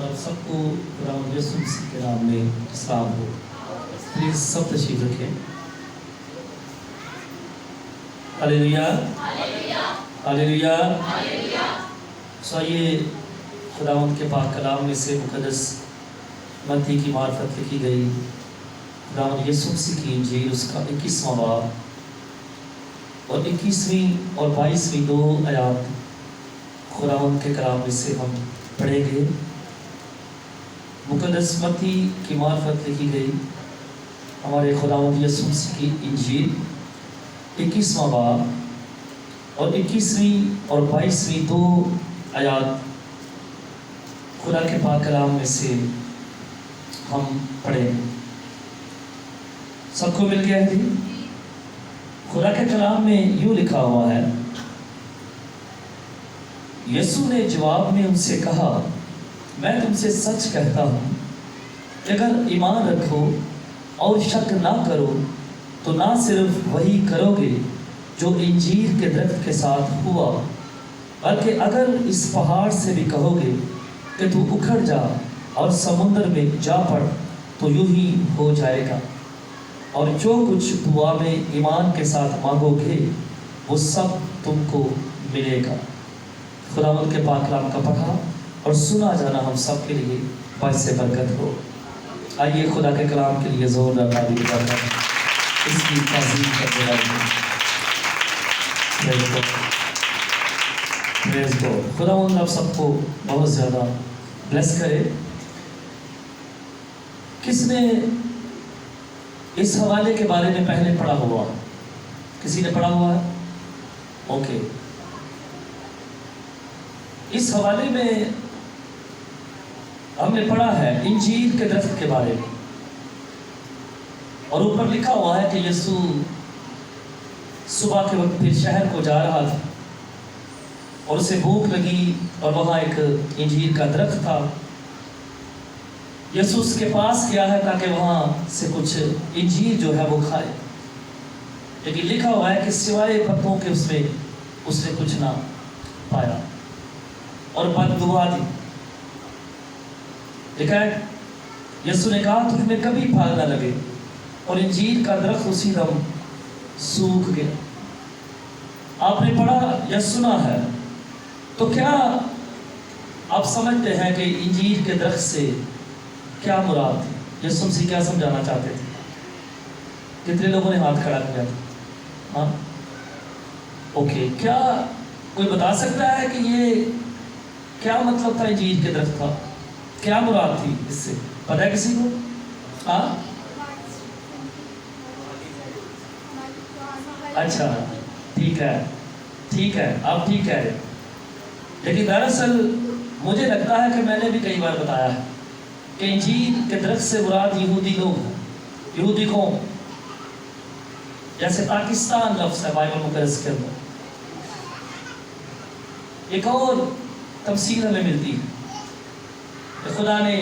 اور آپ سب کو خداوند یسوع مسیح کے نام میں سلام ہو۔ پلیز سب تشریف رکھیں۔ ہلیلویا ہلیلویا۔ آئیے خداوند کے پاک کلام میں سے مقدس متی کی معرفت لکھی گئی خداوند یسوع مسیح کی انجیل اس کا 21واں باب اور 21ویں اور 22ویں دو آیات خداوند کے کلام میں سے ہم پڑھیں گے۔ مقدس متی کی معرفت لکھی گئی ہمارے خداوند یسوع مسیح کی انجیل 21واں باب اور 21ویں اور 22ویں دو آیات خدا کے پاک کلام میں سے ہم پڑھیں گے۔ سب کو مل گیا ہے؟ خدا کے کلام میں یوں لکھا ہوا ہے، یسوع نے جواب میں ان سے کہا، میں تم سے سچ کہتا ہوں کہ اگر ایمان رکھو اور شک نہ کرو تو نہ صرف وہی کرو گے جو انجیر کے درخت کے ساتھ ہوا، بلکہ اگر اس پہاڑ سے بھی کہو گے کہ تو اکھڑ جا اور سمندر میں جا پڑ تو یوں ہی ہو جائے گا۔ اور جو کچھ دعا میں ایمان کے ساتھ مانگو گے وہ سب تم کو ملے گا۔ خداوند کے پاک کلام کا پڑھا اور سنا جانا ہم سب کے لیے باعث برکت ہو۔ آئیے خدا کے کلام کے لیے زوردار تعریف کرتے ہیں، اس کی تعظیم کرتے رہیں۔ پریز گاڈ۔ خداوند آپ سب کو بہت زیادہ بلیس کرے۔ کس نے اس حوالے کے بارے میں پہلے پڑھا ہوا؟ کسی نے پڑھا ہوا ہے؟ اوکے۔ اس حوالے میں ہم نے پڑھا ہے انجیر کے درخت کے بارے میں، اور اوپر لکھا ہوا ہے کہ یسوع صبح کے وقت پھر شہر کو جا رہا تھا اور اسے بھوک لگی اور وہاں ایک انجیر کا درخت تھا۔ یسوع اس کے پاس گیا ہے تاکہ وہاں سے کچھ انجیر جو ہے وہ کھائے، لیکن لکھا ہوا ہے کہ سوائے پتوں کے اس نے کچھ نہ پایا اور بد دعا دی۔ لکھا ہے یسوع نے کہا تجھ میں کبھی پھل نہ لگے، اور انجیر کا درخت اسی دم سوکھ گیا۔ آپ نے پڑھا یا سنا ہے تو کیا آپ سمجھتے ہیں کہ انجیر کے درخت سے کیا مراد تھی؟ یسوع مسیح کیا سمجھانا چاہتے تھے؟ کتنے لوگوں نے ہاتھ کھڑا کیا تھا؟ ہاں اوکے۔ کیا کوئی بتا سکتا ہے کہ یہ کیا مطلب تھا انجیر کے درخت کا؟ کیا مراد تھی اس سے؟ پتہ ہے کسی کو؟ ہاں اچھا ٹھیک ہے آپ ٹھیک کہہ رہے، لیکن دراصل مجھے لگتا ہے کہ میں نے بھی کئی بار بتایا ہے کہ انجیر کے درخت سے مراد یہودی لوگ ہیں، یہودی قوم۔ جیسے پاکستان لفظ ہے بائبل مقدس کے اندر، ایک اور تفسیر ہمیں ملتی ہے کہ خدا نے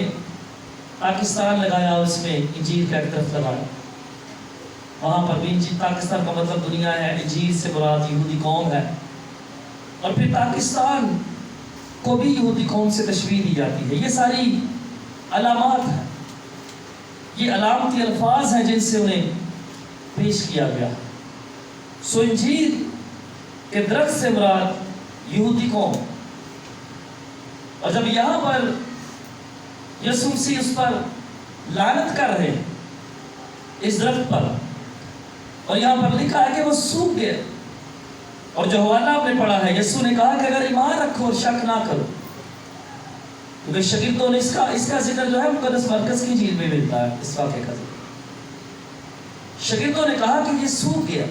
پاکستان لگایا اور اس میں انجیر کا ایک درخت لگایا۔ وہاں پر بھی پاکستان کا مطلب دنیا ہے، انجیر سے مراد یہودی قوم ہے، اور پھر پاکستان کو بھی یہودی قوم سے تشبیہ دی جاتی ہے۔ یہ ساری علامات ہیں، یہ علامتی الفاظ ہیں جن سے انہیں پیش کیا گیا۔ سو انجیر کے درخت سے مراد یہودی قوم، اور جب یہاں پر یسوع مسیح اس پر لعنت کر رہے ہیں اس درخت پر، اور یہاں پر لکھا ہے کہ وہ سوکھ گیا، اور جو حوالہ آپ نے پڑھا ہے یسوع نے کہا کہ اگر ایمان رکھو اور شک نہ کرو، کیونکہ شاگردوں نے اس کا ذکر جو ہے مقدس مرکز کی انجیل میں ملتا ہے۔ اس واقعے کا ذکر شاگردوں نے کہا کہ یہ سوکھ گیا،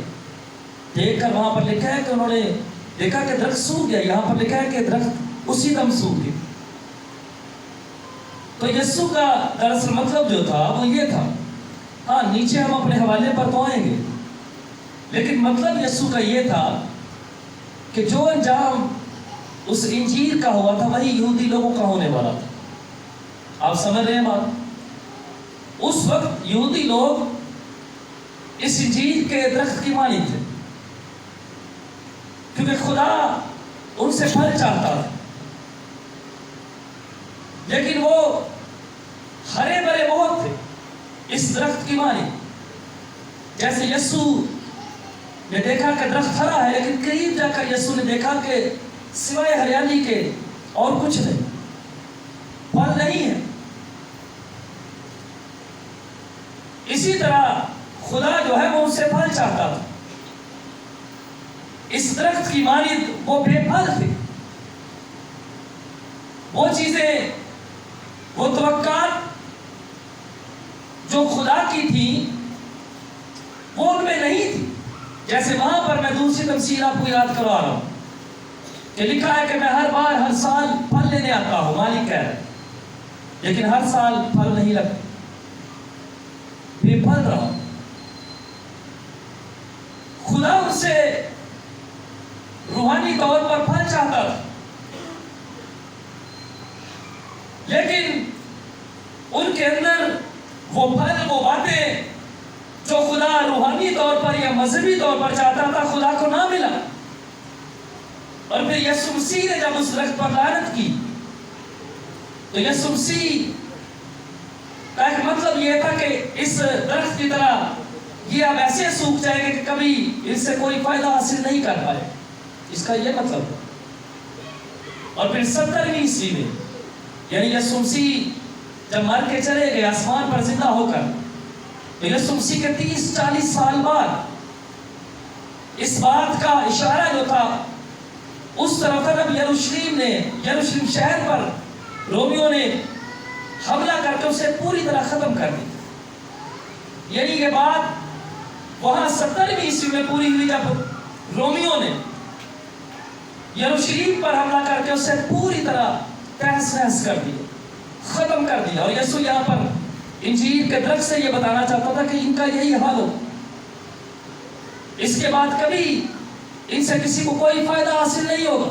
دیکھ کر وہاں پر لکھا ہے کہ انہوں نے دیکھا کہ درخت سوکھ گیا، یہاں پر لکھا ہے کہ درخت اسی دم سوکھ گیا۔ تو یسوع کا دراصل مطلب جو تھا وہ یہ تھا، ہاں نیچے ہم اپنے حوالے پر تو آئیں گے، لیکن مطلب یسوع کا یہ تھا کہ جو انجام اس انجیر کا ہوا تھا وہی یہودی لوگوں کا ہونے والا تھا۔ آپ سمجھ رہے ہیں بات؟ اس وقت یہودی لوگ اس انجیر کے درخت کی مانی تھے، کیونکہ خدا ان سے پھل چاہتا تھا۔ لیکن وہ ہرے بھرے بہت تھے اس درخت کی مانی. جیسے یسوع نے دیکھا کہ درخت ہرا ہے، لیکن قریب جا کر یسوع نے دیکھا کہ سوائے ہریالی کے اور کچھ نہیں، پھل نہیں ہے. اسی طرح خدا جو ہے وہ ان سے پھل چاہتا تھا. اس درخت کی مانند وہ بے پھل تھے. وہ چیزیں، وہ توقعات جو خدا کی تھی وہ ان میں نہیں تھی. جیسے وہاں پر میں دوسری تفسیر آپ کو یاد کروا رہا ہوں کہ لکھا ہے کہ میں ہر بار ہر سال پھل لینے آتا ہوں، مالک کہہ رہے ہیں، لیکن ہر سال پھل نہیں لگتا، بے پھل رہا. خدا ان سے روحانی طور پر پھل چاہتا تھا، لیکن ان کے اندر وہ پھل، وہ باتیں جو خدا روحانی طور پر یا مذہبی طور پر چاہتا تھا خدا کو نہ ملا. اور پھر یسوع مسیح نے جب اس درخت پر لعنت کی تو یسوع مسیح کا ایک مطلب یہ تھا کہ اس درخت کی طرح یہ اب ایسے سوکھ جائے گا کہ کبھی اس سے کوئی فائدہ حاصل نہیں کر پائے. اس کا یہ مطلب. اور پھر 70ویں عیسوی میں یعنی یسوع مسیح جب مر کے چلے گئے آسمان پر زندہ ہو کر، تو یسوع مسیح کے 30-40 سال بعد اس بات کا اشارہ جو تھا اس طرف طرف یروشلم شہر پر رومیوں نے حملہ کر کے اسے پوری طرح ختم کر دی. یعنی یہ بات وہاں 70ویں عیسوی میں پوری ہوئی جب رومیوں نے یروشلم پر حملہ کر کے اسے پوری طرح تہس نہس کر دیا، ختم کر دیا. اور یسوع یہاں پر انجیل کے درخت سے یہ بتانا چاہتا تھا کہ ان کا یہی حال ہو، اس کے بعد کبھی ان سے کسی کو کوئی فائدہ حاصل نہیں ہوگا.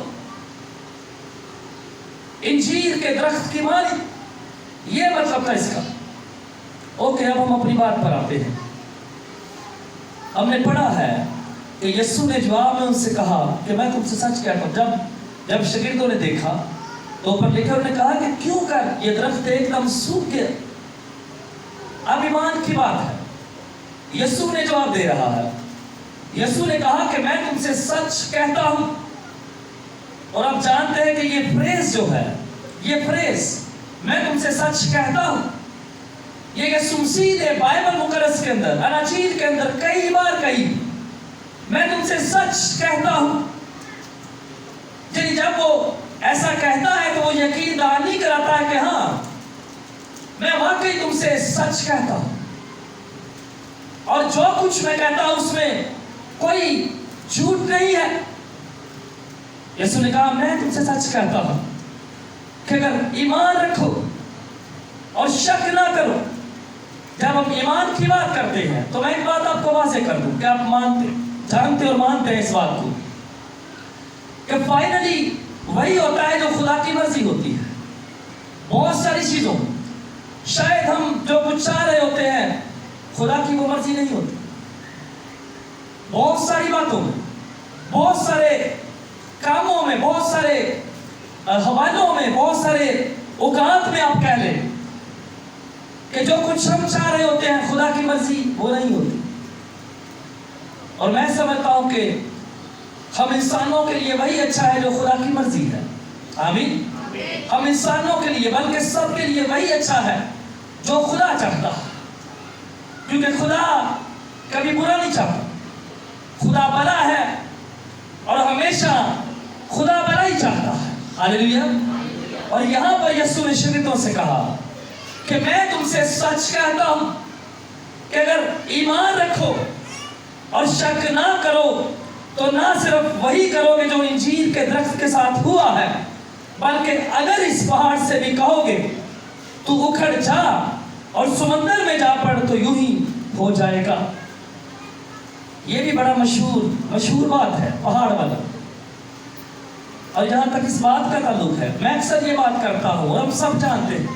انجیل کے درخت کی مانی یہ مطلب تھا اس کا. اوکے، اب ہم اپنی بات پر آتے ہیں. ہم نے پڑھا ہے کہ یسوع نے جواب میں ان سے کہا کہ میں تم سے سچ کہتا ہوں. جب شاگردوں نے دیکھا تو اوپر لکھا، انہوں نے کہا کہ کیوں کر یہ درخت ایک دم سوکھ گیا. اب ایمان کی بات ہے. یسوع نے جواب دے رہا ہے. یسوع نے کہا کہ میں تم سے سچ کہتا ہوں. اور آپ جانتے ہیں کہ یہ فریز جو ہے، یہ فریز میں تم سے سچ کہتا ہوں، یہ یسوع مسیح نے بائبل مقدس کے اندر، اناجیل کے اندر کئی بار کہی، میں تم سے سچ کہتا ہوں. جب وہ ایسا کہتا ہے تو وہ یقین دہانی کراتا ہے کہ ہاں میں واقعی تم سے سچ کہتا ہوں، اور جو کچھ میں کہتا ہوں اس میں کوئی جھوٹ نہیں ہے. یسوع نے کہا میں تم سے سچ کہتا ہوں کہ اگر ایمان رکھو اور شک نہ کرو. جب ہم ایمان کی بات کرتے ہیں تو میں ایک بات آپ کو واضح کر دوں کہ آپ جانتے اور مانتے ہیں اس بات کو کہ فائنلی وہی ہوتا ہے جو خدا کی مرضی ہوتی ہے. بہت ساری چیزوں شاید ہم جو کچھ چاہ رہے ہوتے ہیں خدا کی وہ مرضی نہیں ہوتی. بہت ساری باتوں میں، بہت سارے کاموں میں، بہت سارے حوالوں میں، بہت سارے اوقات میں آپ کہہ لیں کہ جو کچھ ہم چاہ رہے ہوتے ہیں خدا کی مرضی وہ نہیں ہوتی. اور میں سمجھتا ہوں کہ ہم انسانوں کے لیے وہی اچھا ہے جو خدا کی مرضی ہے. آمین. ہم انسانوں کے لیے بلکہ سب کے لیے وہی اچھا ہے جو خدا چاہتا ہے، کیونکہ خدا کبھی برا نہیں چاہتا. خدا بھلا ہے اور ہمیشہ خدا بھلا ہی چاہتا ہے. ہاللیلویا. اور یہاں پر یسوع نے شاگردوں سے کہا کہ میں تم سے سچ کہتا ہوں کہ اگر ایمان رکھو اور شک نہ کرو تو نہ صرف وہی کرو گے جو انجیل کے درخت کے ساتھ ہوا ہے، بلکہ اگر اس پہاڑ سے بھی کہو گے تو اکھڑ جا اور سمندر میں جا پڑ تو یوں ہی ہو جائے گا. یہ بھی بڑا مشہور بات ہے، پہاڑ والا. اور جہاں تک اس بات کا تعلق ہے، میں اکثر یہ بات کرتا ہوں اور ہم سب جانتے ہیں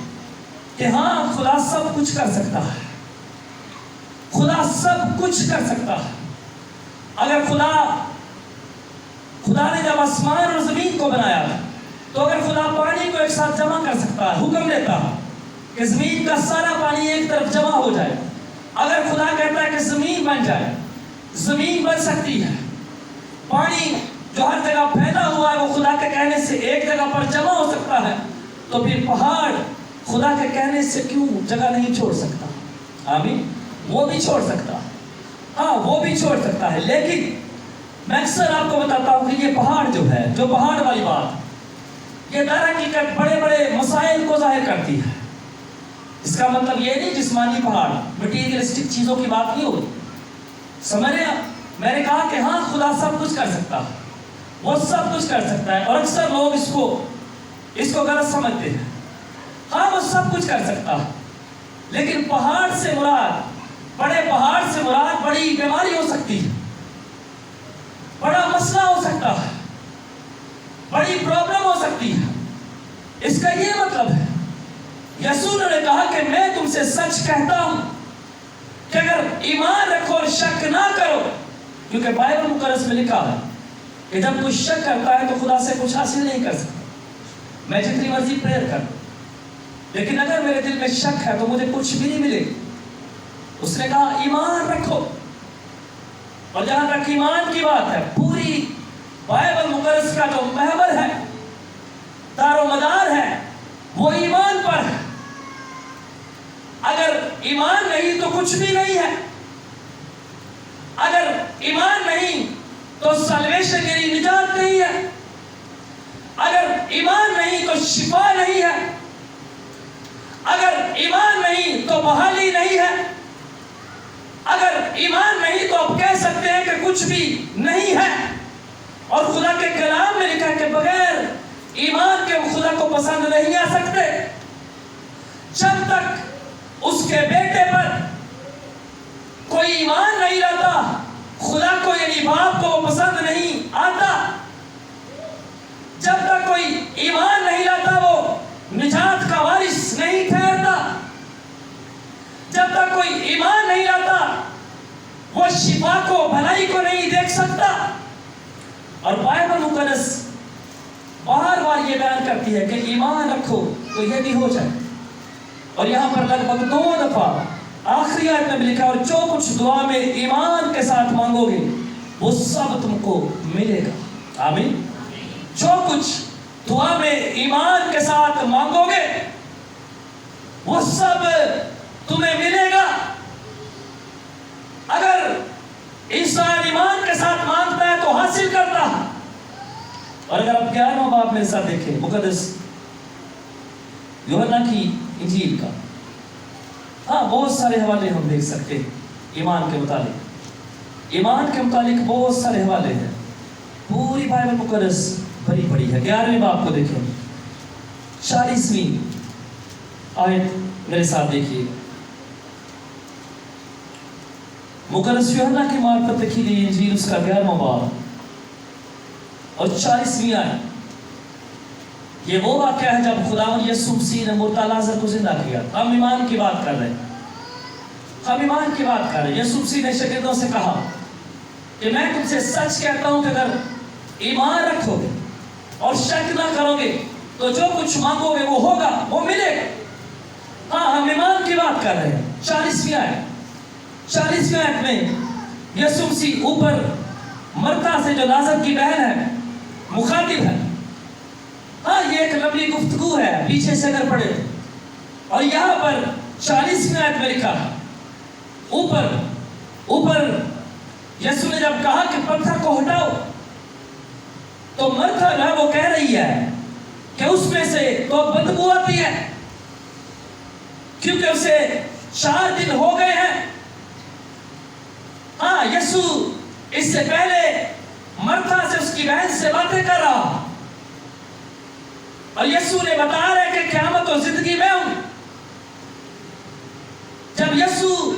کہ ہاں خدا سب کچھ کر سکتا ہے. خدا سب کچھ کر سکتا ہے. اگر خدا نے جب آسمان اور زمین کو بنایا تو اگر خدا پانی کو ایک ساتھ ساتھ جمع کر سکتا ہے. حکم دیتا ہے کہ زمین کا سارا پانی ایک طرف جمع ہو جائے. اگر خدا کہتا ہے کہ زمین بن جائے, زمین بن سکتی ہے. پانی جو ہر جگہ پیدا ہوا ہے وہ خدا کے کہنے سے ایک جگہ پر جمع ہو سکتا ہے, تو پھر پہاڑ خدا کے کہنے سے کیوں جگہ نہیں چھوڑ سکتا؟ آمین. وہ بھی چھوڑ سکتا ہے, ہاں وہ بھی چھوڑ سکتا ہے. لیکن میں اکثر آپ کو بتاتا ہوں کہ یہ پہاڑ جو ہے, جو پہاڑ والی بات, یہ در حقیقت بڑے بڑے مسائل کو ظاہر کرتی ہے. اس کا مطلب یہ نہیں جسمانی پہاڑ, مٹیریلسٹک چیزوں کی بات نہیں ہوئی. سمجھ رہے ہیں؟ میں نے کہا کہ ہاں خدا سب کچھ کر سکتا ہے, وہ سب کچھ کر سکتا ہے. اور اکثر لوگ اس کو غلط سمجھتے ہیں. ہاں وہ سب کچھ کر سکتا ہے, لیکن پہاڑ سے مراد, بڑے پہاڑ سے مراد بڑی بیماری ہو سکتی ہے, بڑا مسئلہ ہو سکتا ہے, بڑی پرابلم ہو سکتی ہے. اس کا یہ مطلب ہے, یسوع نے کہا کہ میں تم سے سچ کہتا ہوں کہ اگر ایمان رکھو اور شک نہ کرو, کیونکہ بائبل مقدس میں لکھا ہے کہ جب کوئی شک کرتا ہے تو خدا سے کچھ حاصل نہیں کر سکتا. میں جتنی مرضی پریئر کروں, لیکن اگر میرے دل میں شک ہے تو مجھے کچھ بھی نہیں ملے. اس نے کہا ایمان رکھو, اور جہاں تک ایمان کی بات ہے, پوری بائبل مقدس کا جو محور ہے, دار و مدار ہے, وہ ایمان پر ہے. اگر ایمان نہیں تو کچھ بھی نہیں ہے. اگر ایمان نہیں تو سلویشن یعنی نجات نہیں ہے. اگر ایمان نہیں تو شفا نہیں ہے. اگر ایمان نہیں تو بحالی نہیں ہے. اگر ایمان نہیں تو آپ کہہ سکتے ہیں کہ کچھ بھی نہیں ہے. اور خدا کے کلام میں لکھا ہے کہ بغیر ایمان کے خدا کو پسند نہیں آ سکتے. جب تک اس کے بیٹے پر کوئی ایمان نہیں رہتا, خدا کو یعنی باپ کو وہ پسند نہیں آتا. جب تک کوئی ایمان نہیں رہتا وہ نجات کا وارث نہیں ٹھہرتا. جب تک کوئی ایمان نہیں رہتا وہ شفا کو, بھلائی کو نہیں دیکھ سکتا. اور بائبل مقدس بار بار یہ بیان کرتی ہے کہ ایمان رکھو تو یہ بھی ہو جائے. اور یہاں پر لگ بھگ 2 دفعہ آخری آیت میں بھی لکھا, اور جو کچھ دعا میں ایمان کے ساتھ مانگو گے وہ سب تم کو ملے گا. آمین. جو کچھ دعا میں ایمان کے ساتھ مانگو گے وہ سب تمہیں ملے گا. اگر انسان ایمان کے ساتھ مانگتا ہے تو حاصل کرتا ہے. اور اگر آپ 11واں باب میرے ساتھ دیکھیں, مقدس یوحنا کی انجیل کا, ہاں بہت سارے حوالے ہم دیکھ سکتے ہیں ایمان کے متعلق. ایمان کے متعلق بہت سارے حوالے ہیں. پوری بائبل مقدس بھری پڑی ہے. 11ویں باب کو دیکھیں, 40ویں آیت میرے ساتھ دیکھیے. مقدس یوحنا کی معرفت لکھی گئی انجیل, اس کا 11واں باب اور 40ویں آیت. یہ وہ واقعہ ہے جب خداوند یسوع مسیح نے مردہ لازر کو زندہ کیا. ہم ایمان کی بات کر رہے ہیں, ہم ایمان کی بات کر رہے ہیں. یسوع مسیح نے شاگردوں سے کہا کہ میں تم سے سچ کہتا ہوں کہ اگر ایمان رکھو گے اور شک نہ کرو گے تو جو کچھ مانگو گے وہ ہوگا, وہ ملے گا. ہاں ہم ایمان کی بات کر رہے ہیں. 40ویں آیت میں یسوع مسیح اوپر مرتا سے جو لازر کی بہن ہے مخاطب ہے. ہاں یہ ایک لمبی گفتگو ہے, پیچھے سے اگر پڑھے, اور یہاں پر 40ویں آیت میں لکھا ہے اوپر یسوع نے جب کہا کہ پتھر کو ہٹاؤ تو مرتا جو ہے وہ کہہ رہی ہے کہ اس میں سے تو بدبو آتی ہے کیونکہ اسے 4 دن ہو گئے ہیں. ہاں یسوع اس سے پہلے مرتا سے, اس کی بہن سے باتیں کر رہا, اور یسوع نے بتا رہے کہ قیامت و زندگی میں ہوں. جب یسوع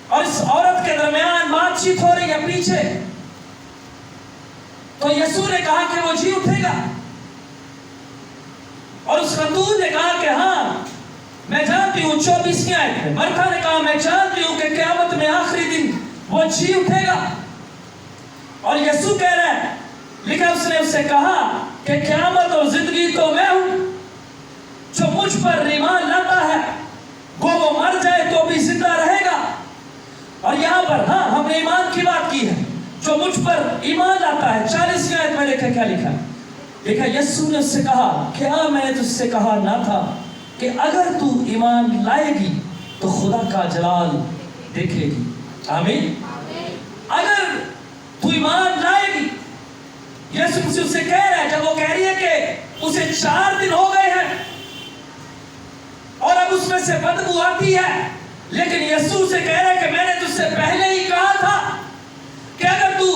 اور اس عورت کے درمیان بات چیت ہو رہی ہے پیچھے, تو یسوع نے کہا کہ وہ جی اٹھے گا, اور اس خاتون نے کہا کہ ہاں میں جانتی ہوں. 24ویں آیت میں مرتا نے کہا میں جانتی ہوں کہ قیامت میں آخری دن وہ جی اٹھے گا. اور یسوع کہہ رہا ہے, لکھا اس نے اس سے کہا کہ قیامت اور زندگی تو میں ہوں. پر ہم نے ایمان کی بات کی ہے، جو مجھ پر ایمان لاتا ہے، 40 آیت میں دیکھا کیا لکھا ہے، دیکھا یسوع نے اس سے کہا، کیا میں نے تجھ سے کہا نہ تھا کہ اگر تو ایمان لائے گی تو خدا کا جلال دیکھے گی؟ آمین۔ اگر تو ایمان لائے گی، یسوع مسیح اس سے کہہ رہا ہے، جب وہ کہہ رہی ہے کہ اسے 4 دن ہو گئے ہیں اور اب اس میں سے بدبو آتی ہے، لیکن یسوع سے کہہ رہا ہے کہ میں نے تجھ سے پہلے ہی کہا تھا کہ اگر تو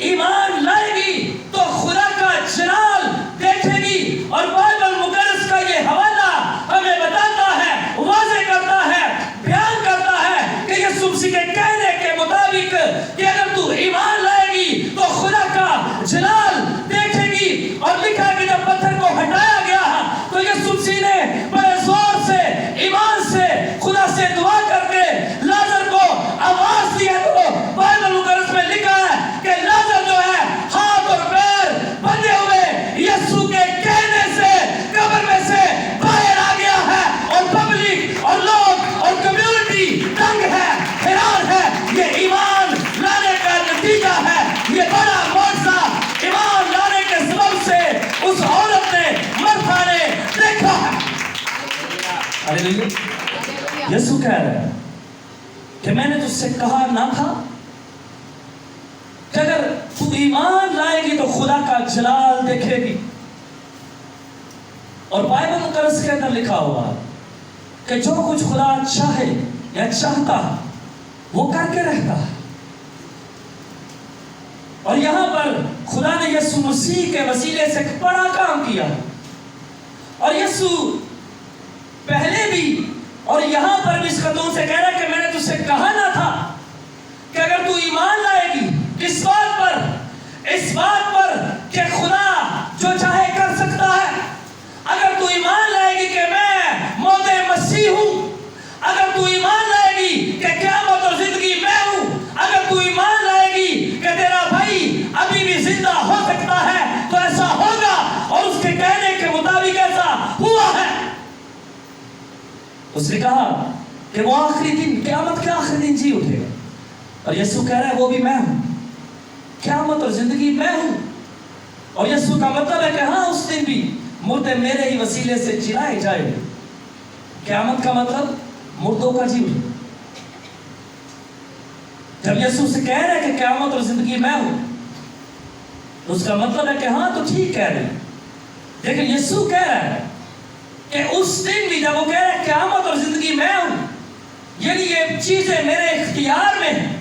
ایمان لائے گی تو خدا کا جلال دیکھے گی۔ اور بائبل مقدس کا یہ حوالہ ہمیں بتاتا ہے، واضح کرتا ہے، بیان کرتا ہے کہ یسوع مسیح کے کہنے کے مطابق کہ اگر تو ایمان لائے گی تو خدا کا جلال دیکھے گی۔ اور لکھا کہ جب پتھر کو ہٹایا گیا تو یسوع مسیح نے بڑے زور سے ایمان سے خدا سے دعا کر کے لازر کو آواز دی ہے۔ تو بائبل مقدس میں لکھا ہے کہ لازر جو ہے ہاتھ اور پیر بندھے ہوئے یسوع کے کہنے سے قبر میں سے باہر آ گیا ہے، اور پبلک اور لوگ اور کمیونٹی تنگ ہے، حیران ہے۔ یہ ایمان لانے کا نتیجہ ہے، یہ بڑا معجزہ ایمان لانے کے سبب سے اس عورت نے، مرتھا نے دیکھا ہے۔ ہاللیلویا۔ یسوع کہہ رہا ہے کہ میں نے تجھ سے کہا نہ تھا کہ اگر تو ایمان لائے گی تو خدا کا جلال دیکھے گی۔ اور بائبل مقدس کے اندر لکھا ہوا کہ جو کچھ خدا چاہے یا چاہتا وہ کر کے رہتا ہے۔ اور یہاں پر خدا نے یسوع مسیح کے وسیلے سے ایک بڑا کام کیا، اور یسوع پہلے بھی اور یہاں پر بھی اس خاتون سے کہہ رہا ہے کہ میں نے تجھ سے کہا نہ تھا کہ اگر تو ایمان لائے گی، اس بات پر کہ خدا جو چاہے کر سکتا ہے، اگر تو ایمان لائے گی کہ میں موت مسیح ہوں، اگر تو ایمان لائے گی کہ قیامت اور زندگی میں ہوں، اگر تو ایمان لائے گی کہ تیرا بھائی ابھی بھی زندہ ہو سکتا ہے، تو ایسا ہوگا، اور اس کے کہنے کے مطابق ایسا ہوا ہے۔ اس نے کہا کہ وہ آخری دن، قیامت کے آخری دن جی اٹھے گا، اور یسوع کہہ رہا ہے وہ بھی میں ہوں، قیامت اور زندگی میں ہوں۔ اور یسوع کا مطلب ہے کہ اس دن بھی مردے میرے ہی وسیلے سے جلائے جائیں گے۔ قیامت کا مطلب مردوں کا جی اٹھنا۔ جب یسوع سے کہہ رہے کہ قیامت اور زندگی میں ہوں، تو اس کا مطلب ہے کہ تو ٹھیک کہہ رہے، لیکن یسوع کہہ رہا ہے کہ اس دن بھی جب وہ کہہ رہے ہیں قیامت اور زندگی میں ہوں، یعنی یہ چیزیں میرے اختیار میں ہیں،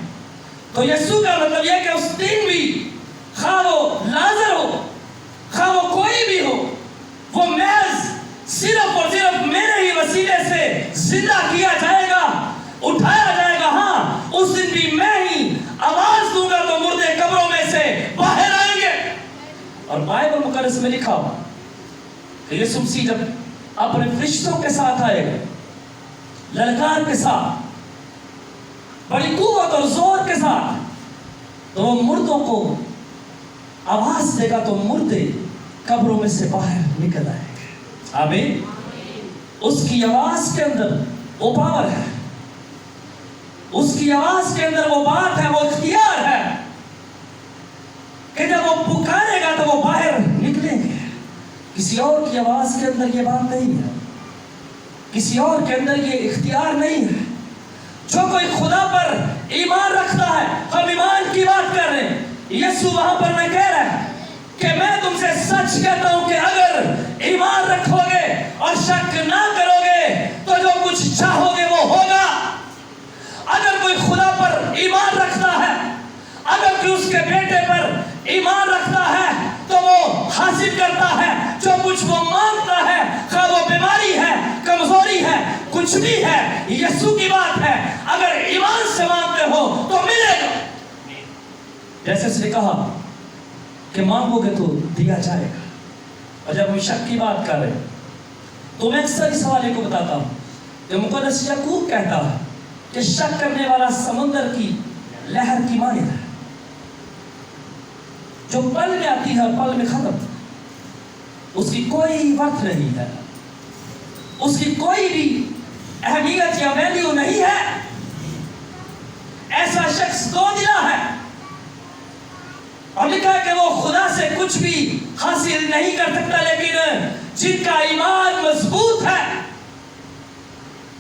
تو یسوع کا مطلب یہ کہ اس دن بھی خواہ وہ لازر ہو، خواہ وہ کوئی بھی ہو، وہ محض صرف اور صرف میرے ہی وسیلے سے زندہ کیا جائے گا، اٹھایا جائے گا۔ اس دن بھی میں ہی آواز دوں گا تو مردے قبروں میں سے باہر آئیں گے۔ اور بائبل مقدس میں لکھا ہوا کہ یسوع مسیح جب اپنے فرشتوں کے ساتھ آئے گا، للکار کے ساتھ، بڑی قوت اور زور کے ساتھ، تو وہ مردوں کو آواز دے گا تو مردے قبروں میں سے باہر نکل آئیں گے۔ آمین۔ اس کی آواز کے اندر وہ پاور ہے، اس کی آواز کے اندر وہ بات ہے، وہ اختیار ہے کہ جب وہ پکارے گا تو وہ باہر نکلیں گے۔ کسی اور کی آواز کے اندر یہ بات نہیں ہے، کسی اور کے اندر یہ اختیار نہیں ہے۔ جو کوئی خدا پر ایمان رکھتا ہے، ہم ایمان کی بات کر رہے ہیں، یسوع وہاں پر میں کہہ رہا ہے کہ میں تم سے سچ کہتا ہوں کہ اگر ایمان رکھو گے اور شک نہ کرو گے تو جو کچھ چاہو گے وہ ہوگا۔ اگر کوئی خدا پر ایمان رکھتا ہے، اگر کوئی اس کے بیٹے پر ایمان رکھتا ہے تو وہ حاصل کرتا ہے جو کچھ وہ مانگتا ہے، خواہ وہ بیماری ہے، کمزوری ہے، کچھ بھی ہے، یسوع کی بات ہے، اگر ایمان سے مانگتے ہو تو ملے گا۔ جیسے اس نے کہا کہ مانگو گے تو دیا جائے گا۔ اور جب ہم شک کی بات کر رہے ہیں تو میں اکثر اس حوالے کو بتاتا ہوں کہ مقدس یعقوب کہتا ہے کہ شک کرنے والا سمندر کی لہر کی مانند ہے، جو پل میں آتی ہے اور پل میں ختم، اس کی کوئی وقت نہیں ہے، اس کی کوئی بھی اہمیت یا ویلیو نہیں ہے۔ ایسا شخص دو دلا ہے، اور لکھا ہے کہ وہ خدا سے کچھ بھی حاصل نہیں کر سکتا، لیکن جن کا ایمان مضبوط ہے،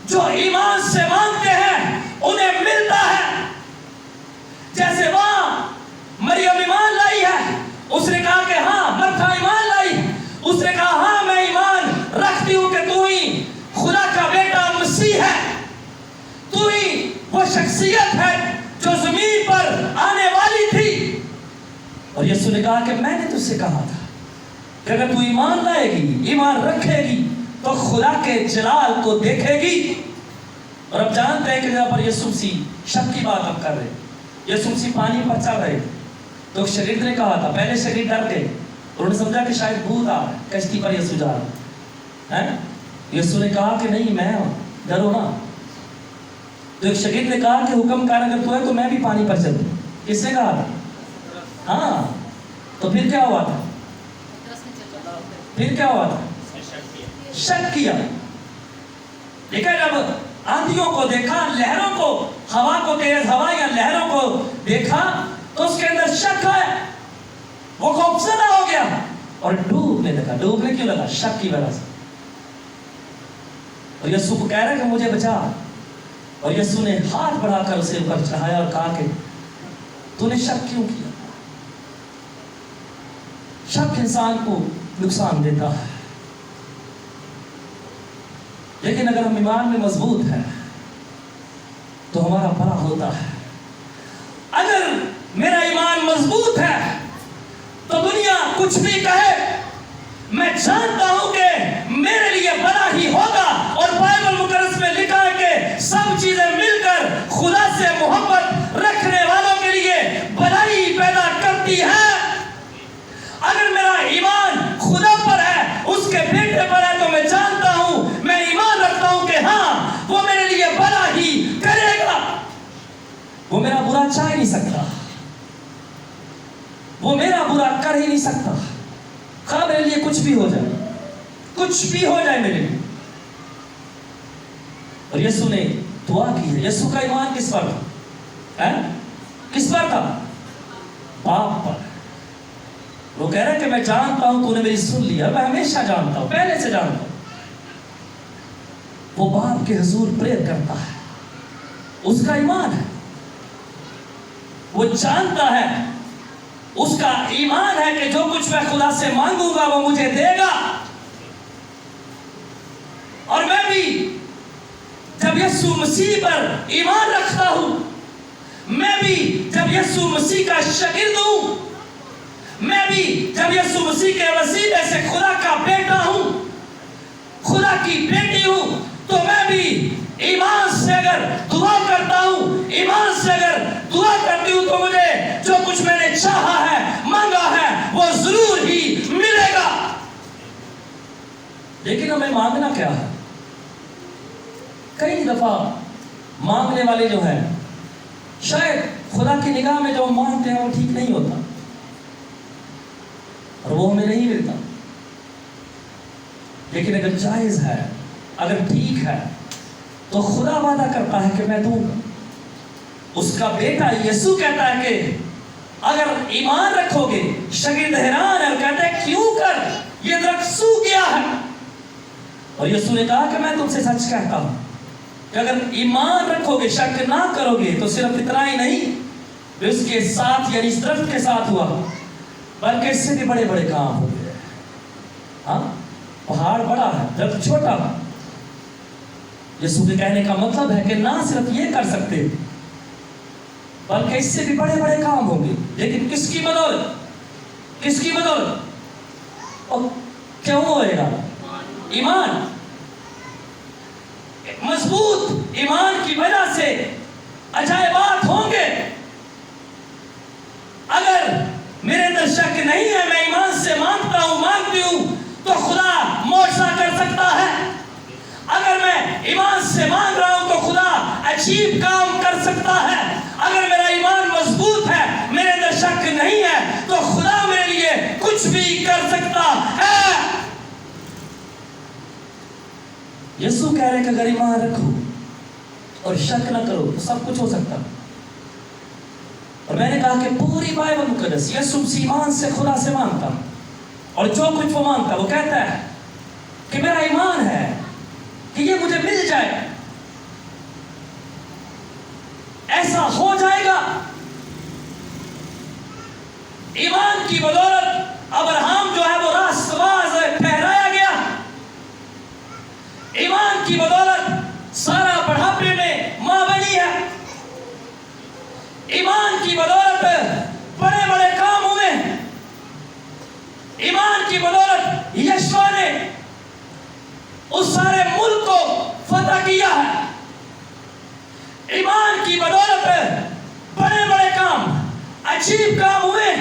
جو ایمان سے مانگتے ہیں، انہیں ملتا ہے۔ جیسے وہاں مریم ایمان لائی ہے، اس نے کہا کہ ہاں، مرتھا ایمان لائی، اس نے کہا ہاں میں ایمان رکھتی ہوں کہ تو ہی خدا کا بیٹا مسیح ہے، تو ہی وہ شخصیت ہے جو زمین پر آنے والی تھی۔ اور یسوع نے کہا کہ میں نے تجھ سے کہا تھا کہ اگر تو ایمان لائے گی، ایمان رکھے گی، تو خدا کے جلال کو دیکھے گی۔ اور اب جانتے ہیں کہ جہاں پر یسوع مسیح شک کی بات اب کر رہے، یسوع مسیح پانی پر چل رہے، تو شاگرد نے کہا تھا، پہلے شاگرد ڈر گئے، انہوں نے سمجھا کہ شاید بھوت آ رہا ہے، کشتی پر یسوع جا رہا ہے۔ یسوع نے کہا کہ نہیں، میں ہوں، ڈرو نا۔ تو ایک شاگرد نے کہا کہ حکم کار اگر تو ہے تو میں بھی پانی پر چلوں۔ کس نے کہا تھا؟ ہاں، تو پھر کیا ہوا تھا؟ پھر کیا ہوا تھا؟ شک کیا۔ دیکھا جب آندھیوں کو دیکھا، لہروں کو، ہوا کو، تیز ہوا یا لہروں کو دیکھا، تو اس کے اندر شک ہے، وہ خوفزدہ ہو گیا اور ڈوبنے لگا۔ ڈوبنے کیوں لگا؟ شک کی وجہ سے۔ اور یسوع کو کہہ رہا ہے کہ مجھے بچا، اور یسوع نے ہاتھ بڑھا کر اسے اوپر چڑھایا اور کہا کہ تو نے شک کیوں کیا؟ شک انسان کو نقصان دیتا ہے، لیکن اگر ہم ایمان میں مضبوط ہیں تو ہمارا بھلا ہوتا ہے۔ اگر میرا ایمان مضبوط ہے تو دنیا کچھ بھی کہے، میں جانتا ہوں کہ میرے لیے بھلا ہی ہوگا۔ اور بائبل مقدس میں لکھا ہے کہ سب چیزیں مل کر خدا سے محبت رکھنے والوں کے لیے بھلائی پیدا کرتی ہے۔ اگر میرا ایمان خدا پر ہے، اس کے بیٹے پر ہے، تو میں جانتا ہوں، میں ایمان رکھتا ہوں کہ ہاں وہ میرے لیے بھلا ہی کرے گا۔ وہ میرا برا چاہ نہیں سکتا، وہ میرا برا کر ہی نہیں سکتا، خواہ میرے لیے کچھ بھی ہو جائے، کچھ بھی ہو جائے میرے لیے۔ اور یسوع نے دعا کی ہے۔ یسوع کا ایمان کس پر تھا؟ کس پر تھا؟ باپ پر۔ وہ کہہ رہا ہے کہ میں جانتا ہوں تو نے میری سن لیا، میں ہمیشہ جانتا ہوں، پہلے سے جانتا ہوں۔ وہ باپ کے حضور پریئر کرتا ہے، اس کا ایمان ہے، وہ جانتا ہے، اس کا ایمان ہے کہ جو کچھ میں خدا سے مانگوں گا وہ مجھے دے گا۔ اور میں بھی جب یسوع مسیح پر ایمان رکھتا ہوں، میں بھی جب یسوع مسیح کا شاگرد ہوں، میں بھی جب یسوع مسیح کے وسیلے سے خدا کا بیٹا ہوں، خدا کی بیٹی ہوں، تو میں بھی ایمان سے اگر دعا کرتا ہوں، ایمان سے اگر دعا کرتی ہوں، تو مجھے جو کچھ میں نے چاہا ہے، مانگا ہے، وہ ضرور ہی ملے گا۔ لیکن ہمیں مانگنا کیا ہے؟ کئی دفعہ مانگنے والے جو ہیں، شاید خدا کی نگاہ میں جو ہم مانگتے ہیں وہ ٹھیک نہیں ہوتا، اور وہ ہمیں نہیں ملتا۔ لیکن اگر جائز ہے، اگر ٹھیک ہے، تو خدا وعدہ کرتا ہے کہ میں دوں گا۔ اس کا بیٹا یسوع کہتا ہے کہ اگر ایمان رکھو گے، شاگرد حیران ہے اور کہتے ہیں کیوں کر یہ درخت سوکھ گیا ہے؟ اور یسوع نے کہا کہ میں تم سے سچ کہتا ہوں کہ اگر ایمان رکھو گے، شک نہ کرو گے، تو صرف اتنا ہی نہیں کہ اس کے ساتھ، یعنی اس درخت کے ساتھ ہوا، بلکہ اس سے بھی بڑے بڑے کام ہو گئے۔ ہاں، پہاڑ بڑا ہے، درخت چھوٹا ہے۔ یسوع کے کہنے کا مطلب ہے کہ نہ صرف یہ کر سکتے، بلکہ اس سے بھی بڑے بڑے کام ہوں گے۔ لیکن کس کی بدولت؟ کس کی بدولت؟ اور کیوں ہوئے گا؟ ایمان، مضبوط ایمان کی وجہ سے عجائبات ہوں گے۔ اگر میرے اندر شک نہیں ہے، میں ایمان سے مانگتا ہوں، مانگتی ہوں، تو خدا معجزہ کر سکتا ہے۔ اگر میں ایمان سے مانگ رہا ہوں تو خدا عجیب کام کر سکتا ہے۔ اگر میرا ایمان مضبوط ہے، میرے اندر شک نہیں ہے، تو خدا میرے لیے کچھ بھی کر سکتا ہے۔ یسوع کہہ رہے کہ اگر ایمان رکھو اور شک نہ کرو تو سب کچھ ہو سکتا۔ اور میں نے کہا کہ پوری بائبل مقدس یسوع مسیح ایمان سے خدا سے مانگتا، اور جو کچھ وہ مانگتا وہ کہتا ہے کہ میرا ایمان ہے کہ یہ مجھے مل جائے، ایسا ہو جائے گا۔ ایمان کی بدولت ابراہیم جو ہے وہ راست باز ٹھہرایا گیا، ایمان کی بدولت سارا بڑھاپے میں ماں بنی ہے، ایمان کی بدولت بڑے بڑے کام ہوئے، ایمان کی بدولت یشوع نے اس سارے ملک کو فتح کیا ہے، ایمان کی بدولت بڑے بڑے کام عجیب کام ہوئے،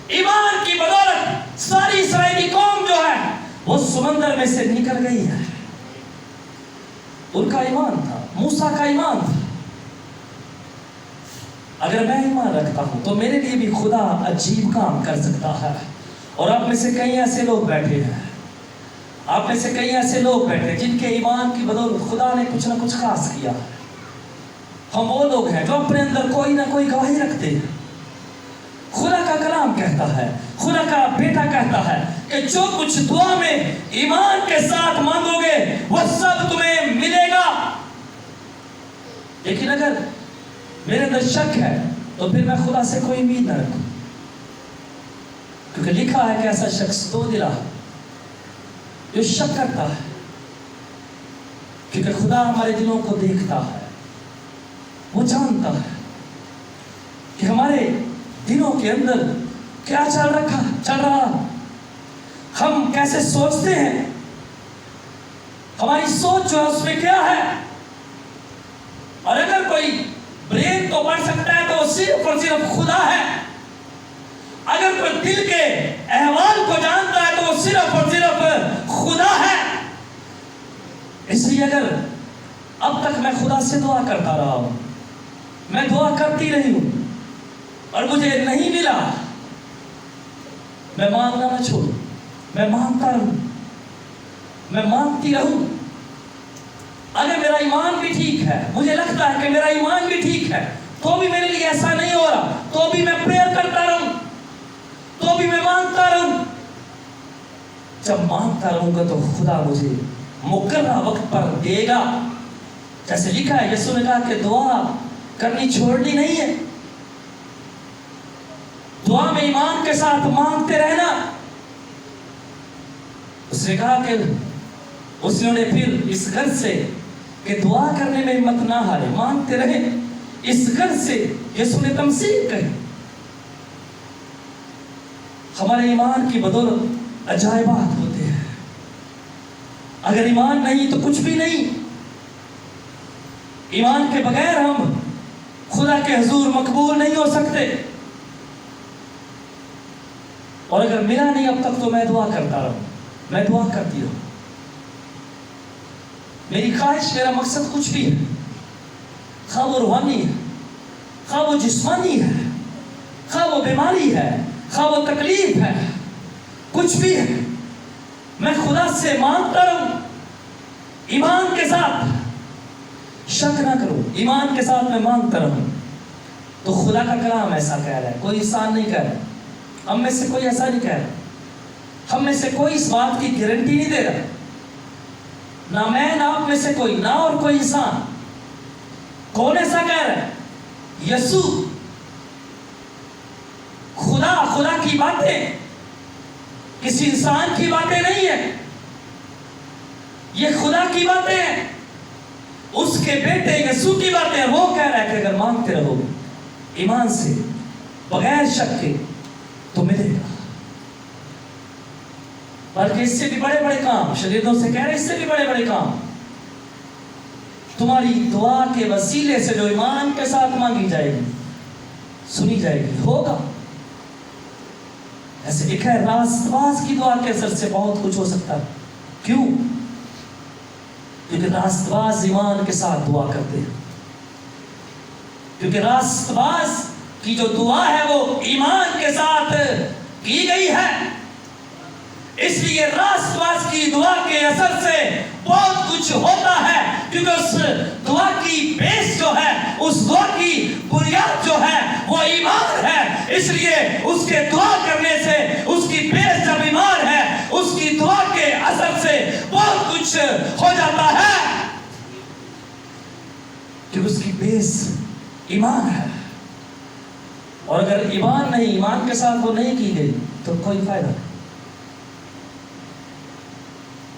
ایمان کی بدولت ساری اسرائیلی قوم جو ہے وہ سمندر میں سے نکل گئی ہے۔ ان کا ایمان تھا، موسیٰ کا ایمان تھا۔ اگر میں ایمان رکھتا ہوں تو میرے لیے بھی خدا عجیب کام کر سکتا ہے۔ اور آپ میں سے کئی ایسے لوگ بیٹھے ہیں، آپ میں سے کئی ایسے لوگ بیٹھے جن کے ایمان کی بدولت خدا نے کچھ نہ کچھ خاص کیا ہے۔ ہم وہ لوگ ہیں جو اپنے اندر کوئی نہ کوئی گواہی رکھتے ہیں۔ خدا کا کلام کہتا ہے، خدا کا بیٹا کہتا ہے کہ جو کچھ دعا میں ایمان کے ساتھ مانگو گے وہ سب تمہیں ملے گا۔ لیکن اگر میرے اندر شک ہے تو پھر میں خدا سے کوئی امید نہ رکھوں، کیونکہ لکھا ہے کہ ایسا شخص دو دلا جو شک کرتا ہے، کیونکہ خدا ہمارے دلوں کو دیکھتا ہے، وہ جانتا ہے کہ ہمارے دلوں کے اندر کیا چل رہا، ہم کیسے سوچتے ہیں، ہماری سوچ جو ہے اس میں کیا ہے۔ اور اگر کوئی برین کو پڑھ سکتا ہے تو وہ صرف اور صرف خدا ہے، اگر کوئی دل کے احوال کو جانتا ہے تو وہ صرف اور صرف خدا ہے۔ اس لیے اگر اب تک میں خدا سے دعا کرتا رہا ہوں، میں دعا کرتی رہی ہوں اور مجھے نہیں ملا، میں مانگنا نہ چھوڑوں، میں مانگتا رہوں، میں مانگتی رہوں۔ اگر میرا ایمان بھی ٹھیک ہے، مجھے لگتا ہے کہ میرا ایمان بھی ٹھیک ہے، تو بھی میرے لیے ایسا نہیں ہو رہا، تو بھی میں پریئر کرتا رہوں، تو بھی میں مانگتا رہوں۔ جب مانگتا رہوں گا تو خدا مجھے مقررہ وقت پر دے گا۔ جیسے لکھا ہے، یسوع نے کہا کہ دعا کرنی چھوڑنی نہیں ہے، دعا میں ایمان کے ساتھ مانگتے رہنا۔ اس نے کہا کہ اس نے پھر اس غرض سے کہ دعا کرنے میں ہمت نہ ہارے، مانگتے رہے، اس غرض سے یسوع نے تمثیل کہی۔ ہمارے ایمان کی بدولت عجائبات ہوتے ہیں۔ اگر ایمان نہیں تو کچھ بھی نہیں۔ ایمان کے بغیر ہم خدا کے حضور مقبول نہیں ہو سکتے۔ اور اگر ملا نہیں اب تک تو میں دعا کرتا رہوں، میں دعا کرتی رہوں۔ میری خواہش، میرا مقصد کچھ بھی ہے، خواہ وہ روحانی ہے، خواہ وہ جسمانی ہے، خواہ وہ بیماری ہے، خواہ وہ تکلیف ہے، کچھ بھی ہے، میں خدا سے مانگتا رہوں، ایمان کے ساتھ، شک نہ کروں، ایمان کے ساتھ میں مانگتا رہوں۔ تو خدا کا کلام ایسا کہہ رہا ہے، کوئی انسان نہیں کہہ رہا، ہم میں سے کوئی ایسا نہیں کہہ رہا، ہم میں سے کوئی اس بات کی گارنٹی نہیں دے رہا، نہ میں، نہ آپ میں سے کوئی، نہ اور کوئی انسان۔ کون ایسا کہہ رہا ہے؟ یسوع۔ خدا کی باتیں کسی انسان کی باتیں نہیں ہیں، یہ خدا کی باتیں ہیں، اس کے بیٹے یسوع کی باتیں ہیں۔ وہ کہہ رہا ہے کہ اگر مانگتے رہو ایمان سے، بغیر شک کے، تو ملے گا۔ بلکہ اس سے بھی بڑے بڑے کام، شاگردوں سے کہہ رہے ہیں، اس سے بھی بڑے بڑے کام تمہاری دعا کے وسیلے سے جو ایمان کے ساتھ مانگی جائے گی، سنی جائے گی، ہوگا۔ ایسے لکھا ہے، راست باز کی دعا کے اثر سے بہت کچھ ہو سکتا ہے۔ کیوں؟ کیونکہ راست باز ایمان کے ساتھ دعا کرتے ہیں، کیونکہ راست باز کی جو دعا ہے وہ ایمان کے ساتھ کی گئی ہے۔ اس لیے راست باز کی دعا کے اثر سے بہت کچھ ہوتا ہے، کیونکہ اس دعا کی بیس جو ہے، اس دعا کی بنیاد جو ہے وہ ایمان ہے۔ اس لیے اس کے دعا کرنے سے اس کی بیس جب ایمان ہے، اس کی دعا کے اثر سے بہت کچھ ہو جاتا ہے، کیونکہ اس کی بیس ایمان ہے۔ اور اگر ایمان نہیں، ایمان کے ساتھ وہ نہیں کی گئی تو کوئی فائدہ نہیں۔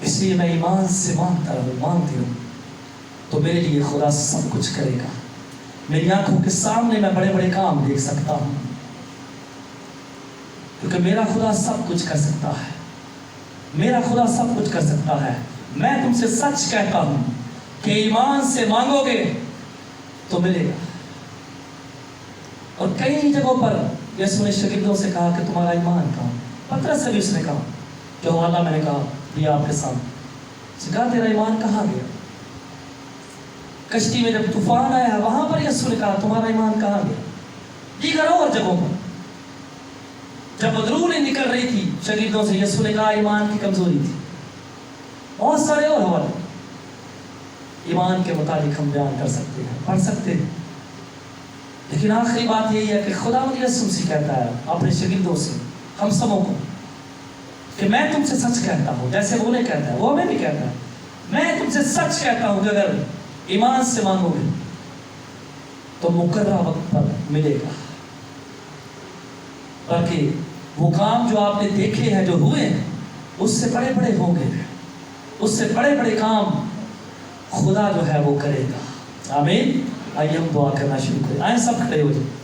اس لیے میں ایمان سے مانتی ہوں تو میرے لیے خدا سب کچھ کرے گا۔ میری آنکھوں کے سامنے میں بڑے بڑے کام دیکھ سکتا ہوں، کیونکہ میرا خدا سب کچھ کر سکتا ہے، میرا خدا سب کچھ کر سکتا ہے۔ میں تم سے سچ کہتا ہوں کہ ایمان سے مانگو گے تو ملے گا۔ اور کئی جگہوں پر یسوع نے شاگردوں سے کہا کہ تمہارا ایمان کہاں؟ پترس سے بھی اس نے کہا کہ حوالہ میں نے کہا یہ آپ کے سامنے، کہا تیرا ایمان کہاں گیا؟ کشتی میں جب طوفان آیا وہاں پر یسوع نے کہا تمہارا ایمان کہاں گیا؟ دیگر اور جگہوں پر جب بدرونیں نکل رہی تھی شاگردوں سے، یسوع نے کہا ایمان کی کمزوری تھی۔ بہت سارے اور حوالے ایمان کے متعلق ہم بیان کر سکتے ہیں، پڑھ سکتے ہیں، لیکن آخری بات یہی ہے کہ خداوند یسوع مسیح کہتا ہے اپنے شاگردوں سے، ہم سبوں کو، کہ میں تم سے سچ کہتا ہوں، جیسے وہ نہیں کہتا ہے وہ ہمیں بھی کہتا ہے، میں تم سے سچ کہتا ہوں کہ اگر ایمان سے مانگو گے تو مقررہ وقت پر ملے گا۔ بلکہ وہ کام جو آپ نے دیکھے ہیں، جو ہوئے ہیں، اس سے بڑے بڑے ہوں گے، اس سے بڑے بڑے کام خدا جو ہے وہ کرے گا۔ آمین۔ آئیے ہم دعا کرنا شروع کریں، آئیں سب کھڑے ہو جائیں۔